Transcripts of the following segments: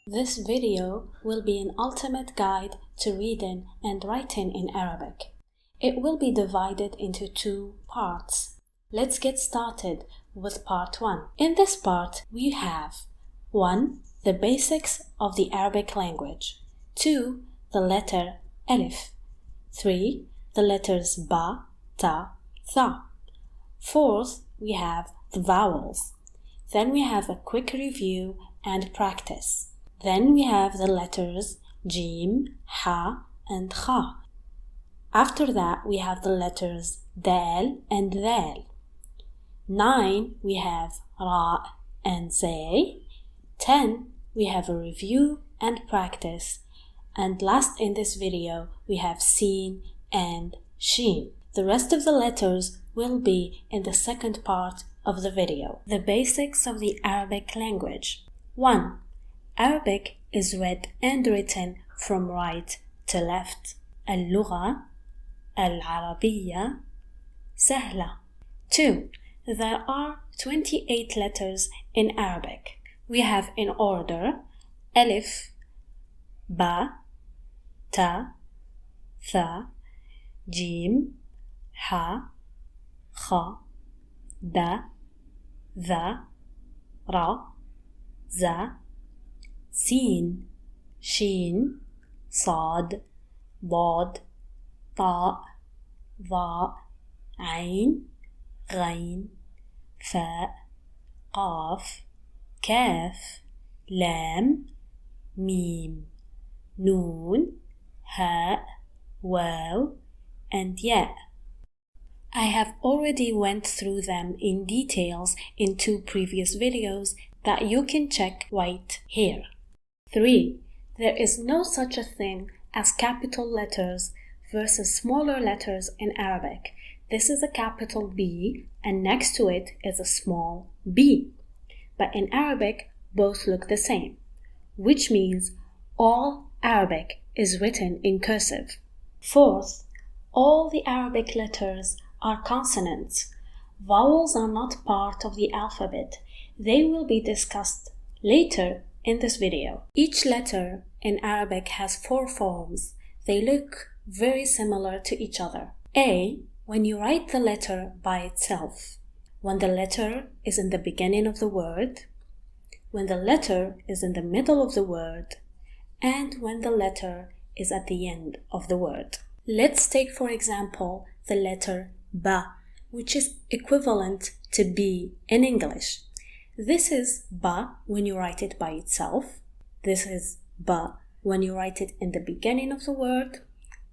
This video will be an ultimate guide to reading and writing in Arabic. It will be divided into two parts. Let's get started with part 1. In this part, we have 1. The basics of the Arabic language. 2. The letter Alif. 3. The letters Ba, Ta, Tha. 4th, we have the vowels. Then we have a quick review and practice. Then we have the letters Jim, Ha, and Kha. After that, we have the letters Dal and Dhal. 9, we have Ra and Zay. 10, we have a review and practice. And last in this video, we have Sheen and Sheen. The rest of the letters will be in the second part of the video. The basics of the Arabic language. 1. Arabic is read and written from right to left. اللغة العربية سهلة. 2. There are 28 letters in Arabic. We have in order Alif, Ba, Ta, Tha, Jim, Ha, Kha, Da, Dha, Ra, Za, Sin, Sheen, Sad, Dad, Ta, Dha, Ain, Ghain, Fa, Qaf, Kaf, Lam, Mim, Noon, Ha, Waw, and Ya. I have already went through them in details in 2 previous videos that you can check right here. 3. There is no such a thing as capital letters versus smaller letters in Arabic. This is a capital B and next to it is a small b. But in Arabic, both look the same, which means all Arabic is written in cursive. 4th, all the Arabic letters are consonants. Vowels are not part of the alphabet. They will be discussed later in this video. Each letter in Arabic has 4 forms. They look very similar to each other. A, when you write the letter by itself. When the letter is in the beginning of the word. When the letter is in the middle of the word. And when the letter is at the end of the word. Let's take for example the letter Ba, which is equivalent to B in English. This is Ba when you write it by itself. This is Ba when you write it in the beginning of the word.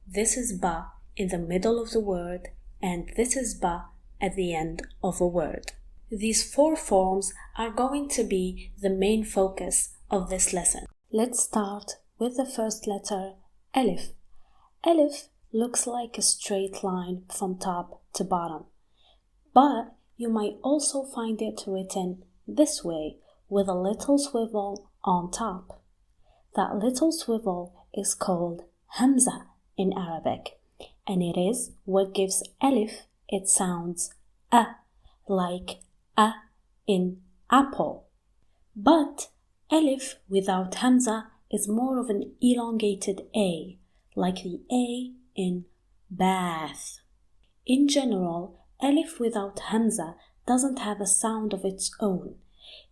This is Ba in the middle of the word. And this is Ba at the end of a word. These 4 forms are going to be the main focus of this lesson. Let's start with the first letter, Alif. Alif looks like a straight line from top to bottom, but you might also find it written this way with a little swivel on top. That little swivel is called Hamza in Arabic, and it is what gives Alif its sounds a, like a in apple. But Alif without Hamza is more of an elongated A, like the A in bath. In general, Alif without Hamza doesn't have a sound of its own.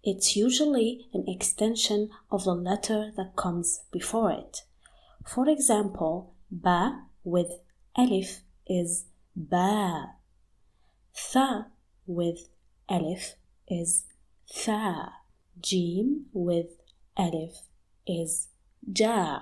It's usually an extension of the letter that comes before it. For example, Ba with Alif is Ba. Tha with Alif is Tha. Jim with Alif is Ja.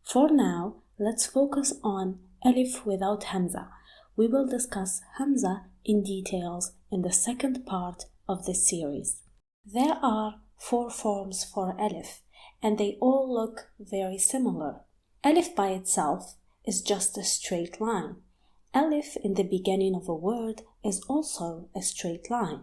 For now, let's focus on Alif without Hamza. We will discuss Hamza in details in the second part of this series. There are 4 forms for Alif, and they all look very similar. Alif by itself is just a straight line. Alif in the beginning of a word is also a straight line.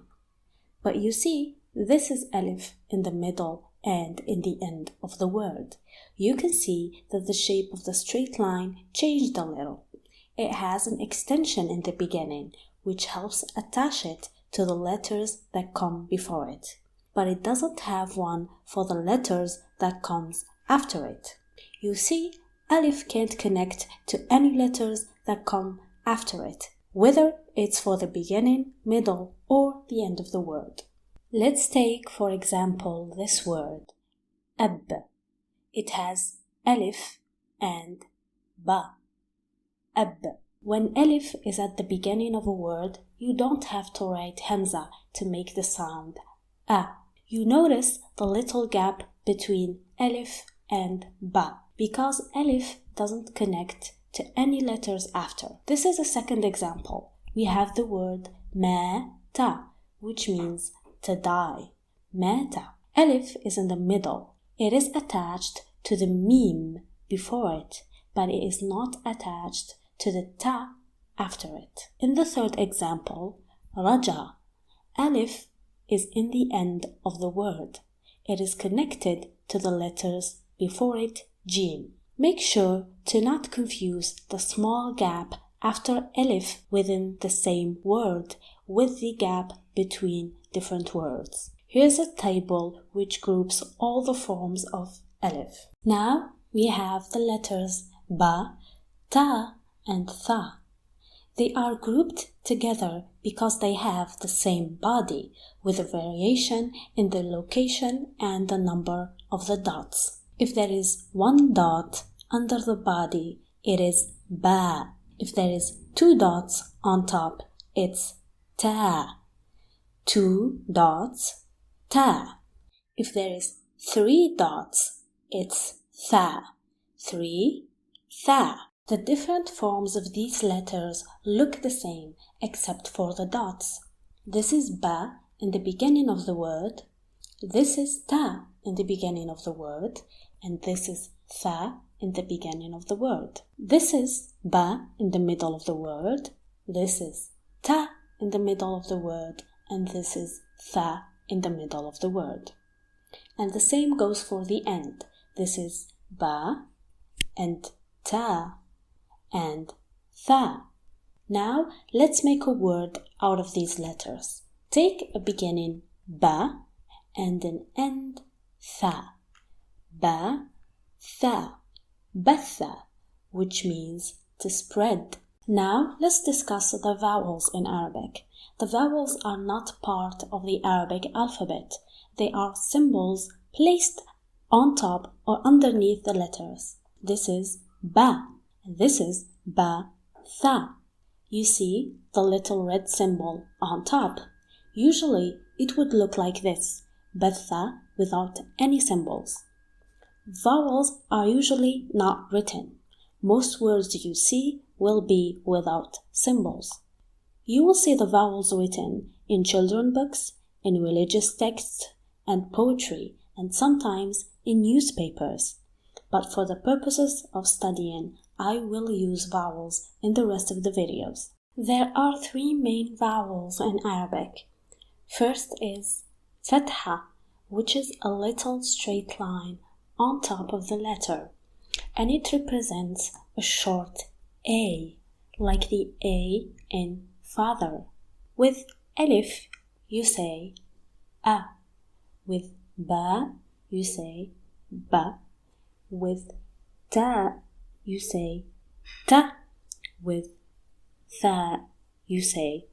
But you see, this is Alif in the middle and in the end of the word. You can see that the shape of the straight line changed a little. It has an extension in the beginning, which helps attach it to the letters that come before it. but it doesn't have one for the letters that comes after it. You see, Alif can't connect to any letters that come after it, whether it's for the beginning, middle, or the end of the word. Let's take, for example, this word, ab. It has Alif and ba. Ab. When Alif is at the beginning of a word, you don't have to write Hamza to make the sound a. You notice the little gap between Alif and ba, because Alif doesn't connect to any letters after. This is a second example. We have the word mata, which means to die. Mata. Alif is in the middle. It is attached to the mim before it, but it is not attached to the ta after it. In the third example, raja, Alif is in the end of the word. It is connected to the letters before it, jim. Make sure to not confuse the small gap after Alif within the same word with the gap between different words. Here's a table which groups all the forms of Alif. Now we have the letters ba, ta, and tha. They are grouped together because they have the same body, with a variation in the location and the number of the dots. If there is one dot under the body, it is ba. If there is two dots on top, it's ta. Two dots, ta. If there is three dots, it's tha. Three, tha. The different forms of these letters look the same except for the dots. This is ba in the beginning of the word, this is ta in the beginning of the word, and this is tha in the beginning of the word. This is ba in the middle of the word, this is ta in the middle of the word, and this is tha in the middle of the word. And the same goes for the end. This is ba and ta and tha. Now let's make a word out of these letters. Take a beginning ba and an end tha. Ba, tha, batha, which means to spread. Now let's discuss the vowels in Arabic. The vowels are not part of the Arabic alphabet. They are symbols placed on top or underneath the letters. This is ba. This is ba, tha. You see the little red symbol on top. Usually it would look like this, batha, without any symbols. Vowels are usually not written. Most words you see will be without symbols. You will see the vowels written in children's books, in religious texts, and poetry, and sometimes in newspapers. But for the purposes of studying, I will use vowels in the rest of the videos. There are three main vowels in Arabic. First is fatha, which is a little straight line on top of the letter, and it represents a short A, like the A in father. With alif, you say a. With ba, you say ba. With ta, you say ta. With tha, you say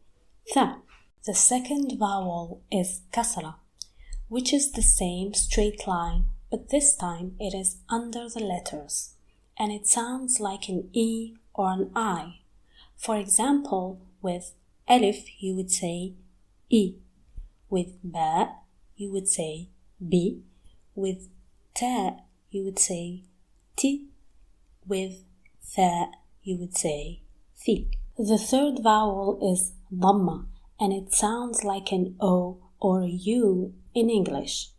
tha. The second vowel is kasra, which is the same straight line, but this time it is under the letters, and it sounds like an E or an I. For example, with alif, you would say I. With ba, you would say bi. With ta, you would say ti. With tha, you would say thi. The third vowel is dhamma, and it sounds like an O or a U in English.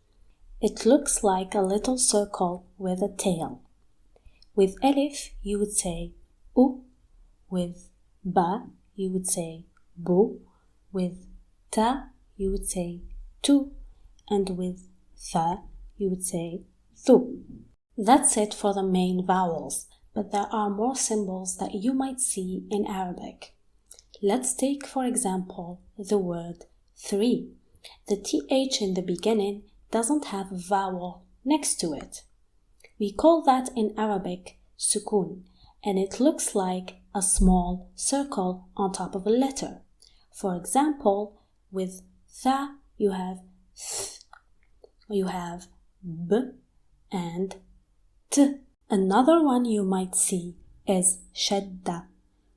It looks like a little circle with a tail. With alif, you would say u. With ba, you would say bu. With ta, you would say tu. And with tha, you would say thu. That's it for the main vowels, but there are more symbols that you might see in Arabic. Let's take, for example, the word three. The TH in the beginning doesn't have a vowel next to it. We call that in Arabic sukun, and it looks like a small circle on top of a letter. For example, with tha you have th, you have b and t. Another one you might see is shadda,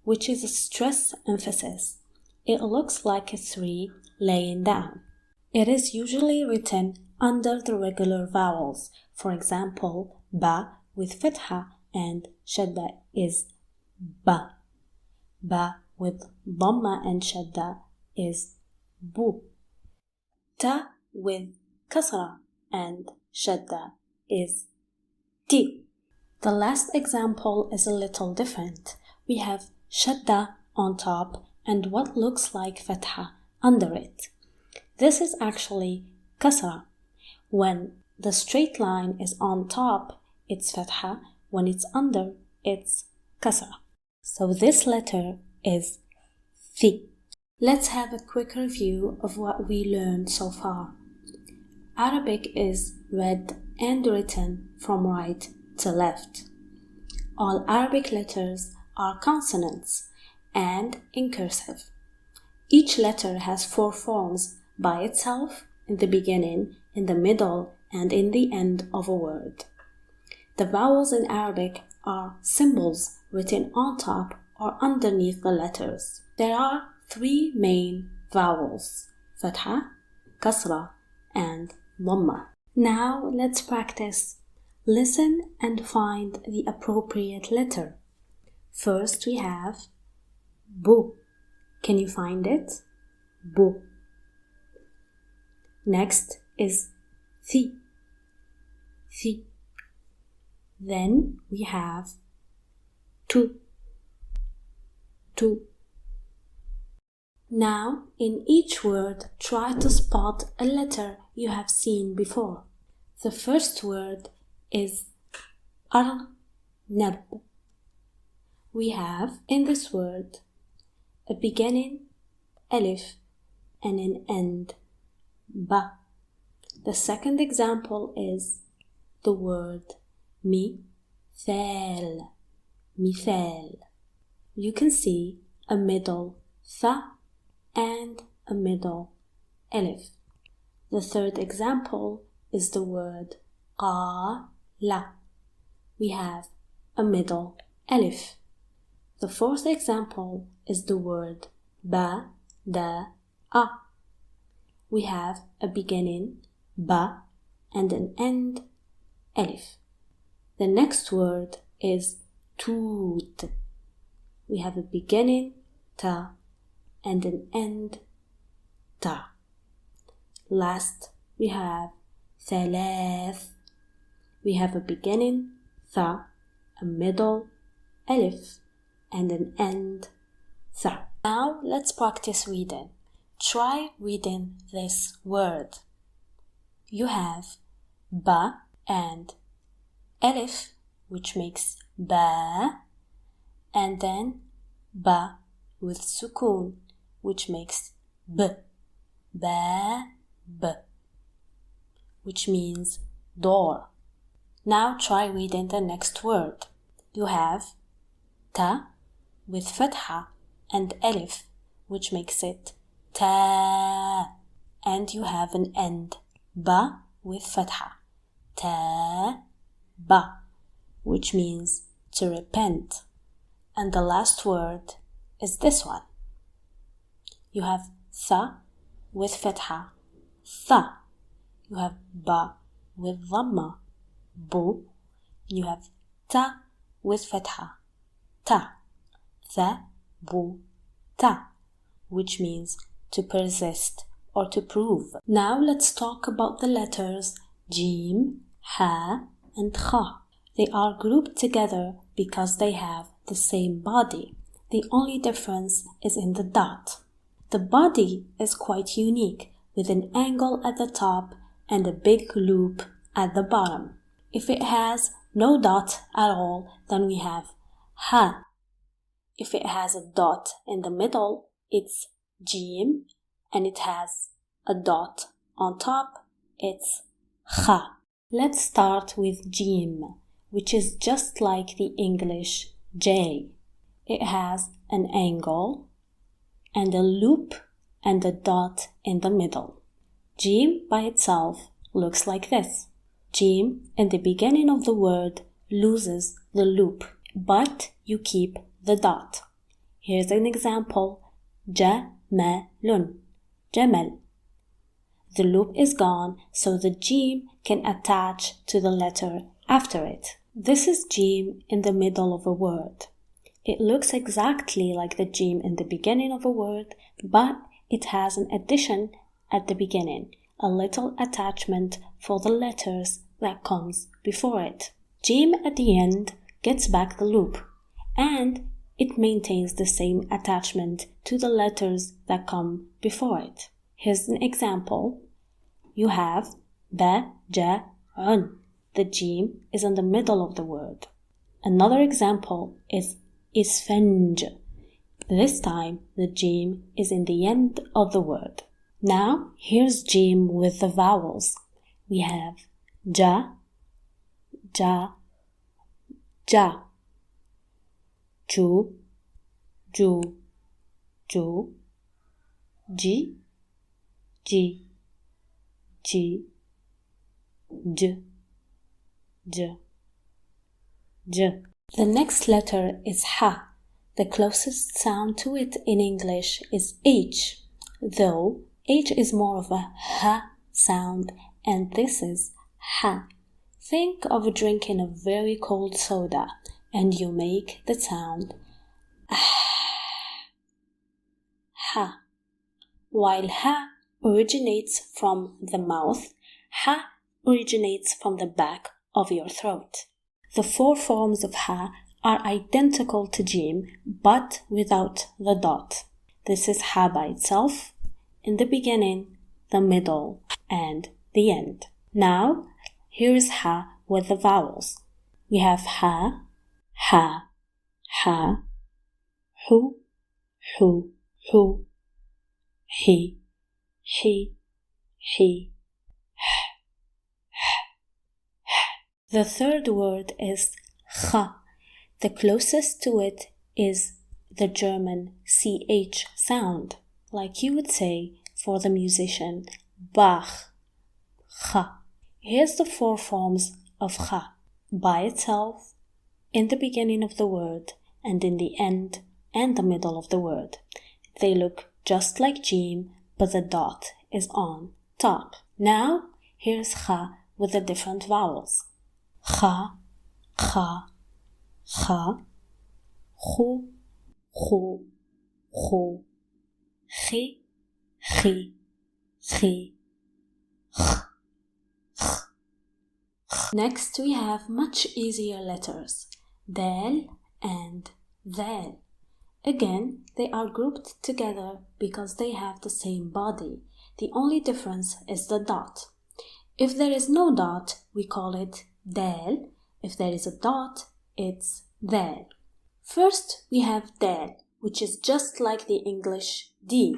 which is a stress emphasis. It looks like a 3 laying down. It is usually written under the regular vowels. For example, ba with fatha and shadda is ba. Ba with dhamma and shadda is bu. Ta with kasra and shadda is ti. The last example is a little different. We have shadda on top and what looks like fatha under it. This is actually kasra. When the straight line is on top, it's fatha. When it's under, it's kasra. So this letter is thi. Let's have a quick review of what we learned so far. Arabic is read and written from right to left. All Arabic letters are consonants and in cursive. Each letter has 4 forms by itself, in the beginning, in the middle, and in the end of a word. The vowels in Arabic are symbols written on top or underneath the letters. There are 3 main vowels: fatha, kasra, and dhamma. Now let's practice. Listen and find the appropriate letter. First we have bu. Can you find it? Bu. Next is thi. Thi. Then we have tu. Tu. Now, in each word, try to spot a letter you have seen before. The first word is arnab. We have in this word a beginning alif and an end ba. The second example is the word mithal. Mithal. You can see a middle tha and a middle alif. The third example is the word qala. We have a middle alif. The fourth example is the word ba-da-a. We have a beginning ba and an end alif. The next word is toot. We have a beginning ta and an end ta. Last, we have thalath. We have a beginning tha, a middle alif, and an end tha. Now let's practice reading. Try reading this word. You have ba and alif, which makes ba, and then ba with sukun, which makes b. Ba, b, which means door. Now try reading the next word. You have ta with fatha and alif, which makes it ta, and you have an end ba with fatha, ta, ba, which means to repent. And the last word is this one. You have tha with fatha, tha. You have ba with dhamma, bu. You have ta with fatha, ta. Tha, bu, ta, which means to persist or to prove. Now let's talk about the letters jim, ha, and kha. They are grouped together because they have the same body. The only difference is in the dot. The body is quite unique, with an angle at the top and a big loop at the bottom. If it has no dot at all, then we have ha. If it has a dot in the middle, it's jim, and it has a dot on top, it's kha. Let's start with jim, which is just like the English J. It has an angle and a loop and a dot in the middle. Jim by itself looks like this. Jim in the beginning of the word loses the loop, but you keep the dot. Here's an example. Jamalun. Jamal. The loop is gone, so the jim can attach to the letter after it. This is jim in the middle of a word. It looks exactly like the jim in the beginning of a word, but it has an addition at the beginning, a little attachment for the letters that comes before it. Jim at the end gets back the loop, and it maintains the same attachment to the letters that come before it. Here's an example. You have ba, ja, un. The jim is in the middle of the word. Another example is isfanj. This time the jim is in the end of the word. Now here's jim with the vowels. We have ja, ja, ja, ju, ju, ju, ji, ji, ji, j, j, j. The next letter is ha. The closest sound to it in English is H, though H is more of a ha sound and this is ha. Think of drinking a very cold soda and you make the sound ha. While ha originates from the mouth, ha originates from the back of your throat. The four forms of ha are identical to jim, but without the dot. This is ha by itself, in the beginning, the middle, and the end. Now, here is ha with the vowels. We have ha, ha, ha, hu, hu, hu, he, he, he, The third word is cha. The closest to it is the German ch sound, like you would say for the musician Bach, cha. Here's the four forms of cha. By itself, in the beginning of the word, and in the end and the middle of the word. They look just like jim, but the dot is on top. Now, here's cha with the different vowels. Cha, cha, cha, khu, khu, khu, chi, chi, chi, ch. Next we have much easier letters, Dal and Dhal. Again, they are grouped together because they have the same body. The only difference is the dot. If there is no dot, we call it Dal. If there is a dot, it's Dhal. First, we have Dal, which is just like the English D.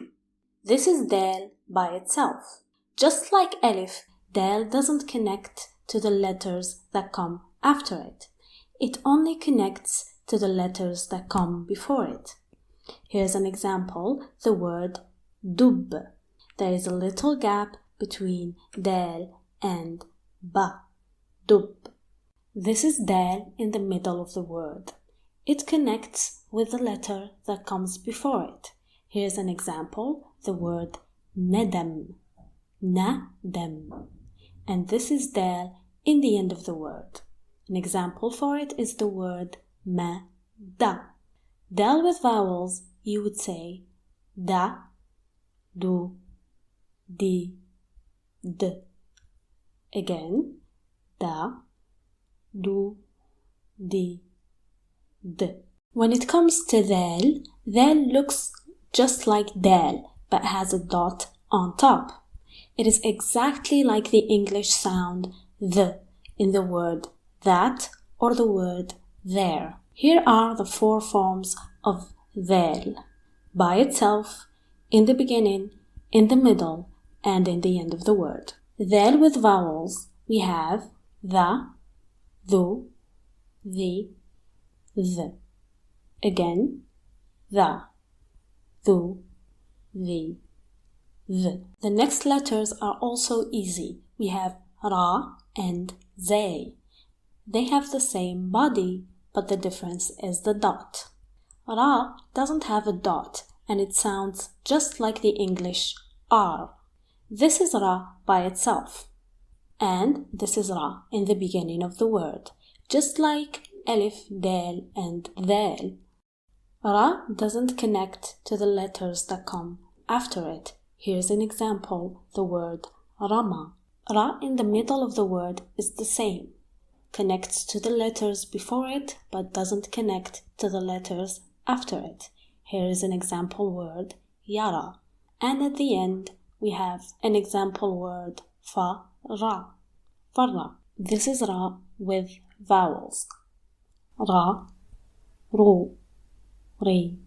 This is Dal by itself. Just like Alif, Dal doesn't connect to the letters that come after it. It only connects to the letters that come before it. Here's an example, the word dub. There is a little gap between Dal and ba. Dub. This is Dal in the middle of the word. It connects with the letter that comes before it. Here's an example, the word nadam. Nadam. And this is Dal in the end of the word. An example for it is the word ma-da. Dal with vowels, you would say da, du, di, d. Again, da, du, di, d. When it comes to Dhal, Dhal looks just like Dal, but has a dot on top. It is exactly like the English sound the in the word that or the word there. Here are the four forms of Dhal. By itself, in the beginning, in the middle, and in the end of the word. Then with vowels, we have the, thu, the, th. Again, the, thu, the, th. The next letters are also easy. We have Ra and Zay. They have the same body, but the difference is the dot. Ra doesn't have a dot, and it sounds just like the English R. This is Ra by itself. And this is Ra in the beginning of the word, just like Alif, Dal and Dhal. Ra doesn't connect to the letters that come after it. Here's an example, the word Rama. Ra in the middle of the word is the same. Connects to the letters before it, but doesn't connect to the letters after it. Here is an example word, Yara. And at the end, we have an example word, Fa-ra. Farra. This is Ra with vowels. Ra, Ru, Ri,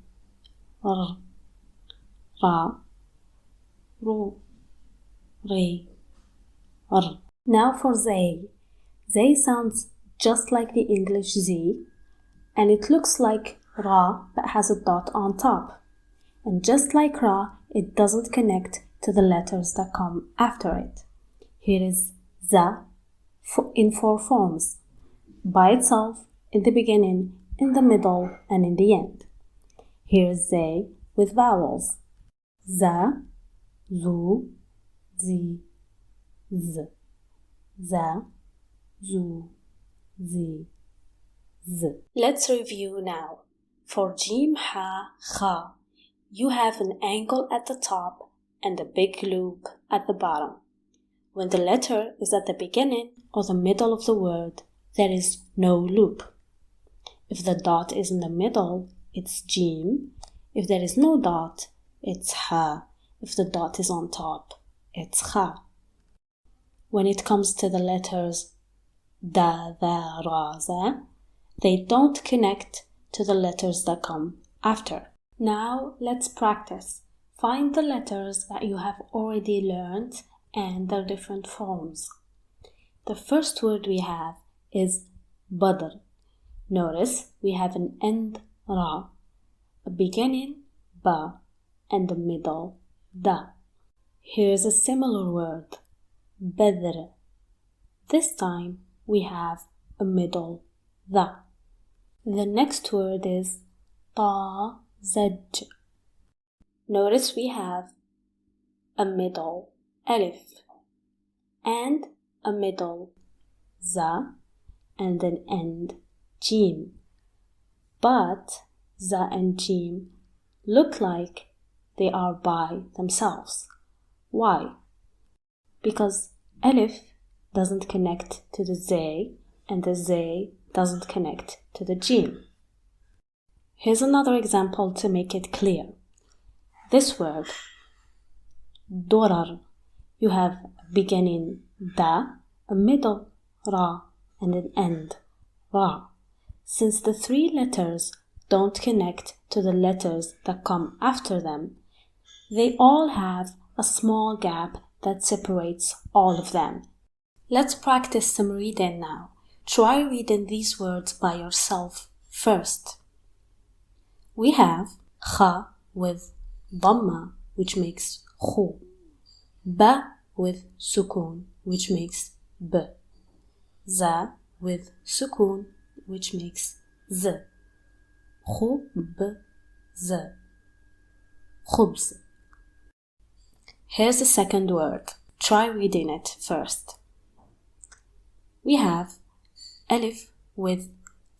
R. Ra, Ru, Ri, R. Now for Zay. Zay sounds just like the English Z, and it looks like Ra but has a dot on top. And just like Ra, it doesn't connect to the letters that come after it. Here is Za in 4 forms, by itself, in the beginning, in the middle, and in the end. Here is Zay with vowels. Za, Zu, Zi, Z. Za, Zu, Zi, Z. Let's review now. For Jim, Ha, Kha, you have an angle at the top and a big loop at the bottom. When the letter is at the beginning or the middle of the word, there is no loop. If the dot is in the middle, it's Jim. If there is no dot, it's Ha. If the dot is on top, it's Kha. When it comes to the letters Da, Tha, Ra, Za, they don't connect to the letters that come after. Now let's practice. Find the letters that you have already learned and their different forms. The first word we have is Badr. Notice we have an end Ra, a beginning Ba, and a middle Da. Here's a similar word, Badr. This time we have a middle Dha. The next word is Ta, Zaj. Notice we have a middle Alif and a middle Za and an end Jim. But Za and Jim look like they are by themselves. Why? Because Alif doesn't connect to the Zay and the Zay doesn't connect to the Jim. Here's another example to make it clear. This word, Dorar, you have a beginning Da, a middle Ra, and an end Ra. Since the 3 letters don't connect to the letters that come after them, they all have a small gap that separates all of them. Let's practice some reading now. Try reading these words by yourself first. We have Kha with Dhamma, which makes Khu. Ba with Sukun, which makes B. Za with Sukun, which makes Z. Khu, B, Z. Khubz. Here's the second word. Try reading it first. We have Alif with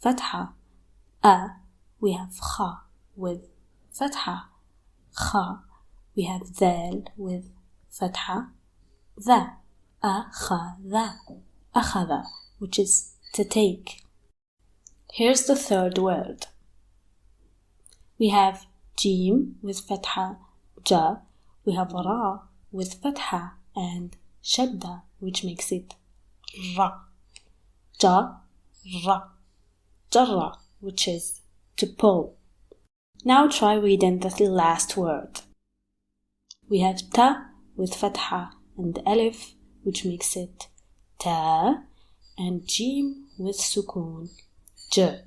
Fatha. A, we have Kha with Fatha. Kha, we have Dal with Fatha. Tha, Akhadha, Akhadha, which is to take. Here's the third word. We have Jim with Fatha, Ja. We have Ra with Fatha and Shadda, which makes it Ra. Ja, Ra. Jarra, which is to pull. Now try reading the last word. We have Ta with fatha and alif, which makes it ta, and jim with sukun, j,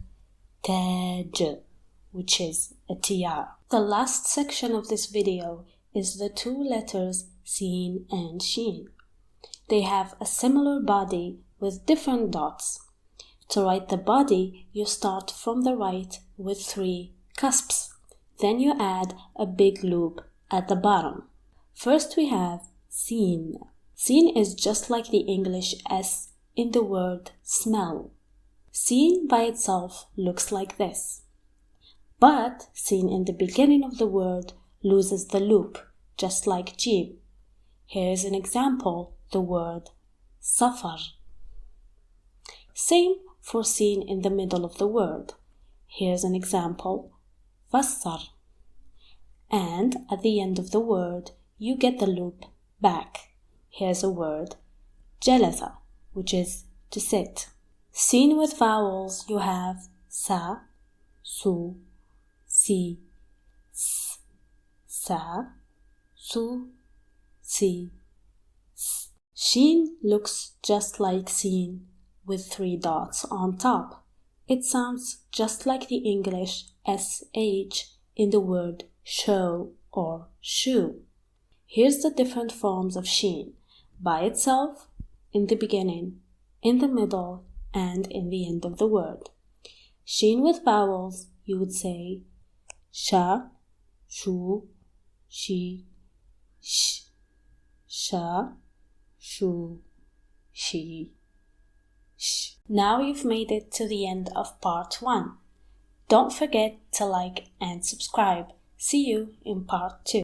taj, which is a tr. The last section of this video is the two letters Sheen and Sheen. They have a similar body with different dots. To write the body, you start from the right with 3 cusps. Then you add a big loop at the bottom. First we have Sheen. Sheen is just like the English S in the word smell. Sheen by itself looks like this. But Sheen in the beginning of the word loses the loop, just like jim. Here's an example, the word safar. Same for Sheen in the middle of the word. Here's an example, fassar. And at the end of the word, you get the loop back. Here's a word, jalasa, which is to sit. Sheen with vowels, you have sa, su, si, s, sa, su, si, s. Sheen looks just like Sheen with 3 dots on top. It sounds just like the English SH in the word show or shoe. Here's the different forms of Sheen: by itself, in the beginning, in the middle, and in the end of the word. Sheen with vowels, you would say sha, shu, shi, sh, sha, shu, shi, sh. Now you've made it to the end of part 1. Don't forget to like and subscribe. See you in part 2.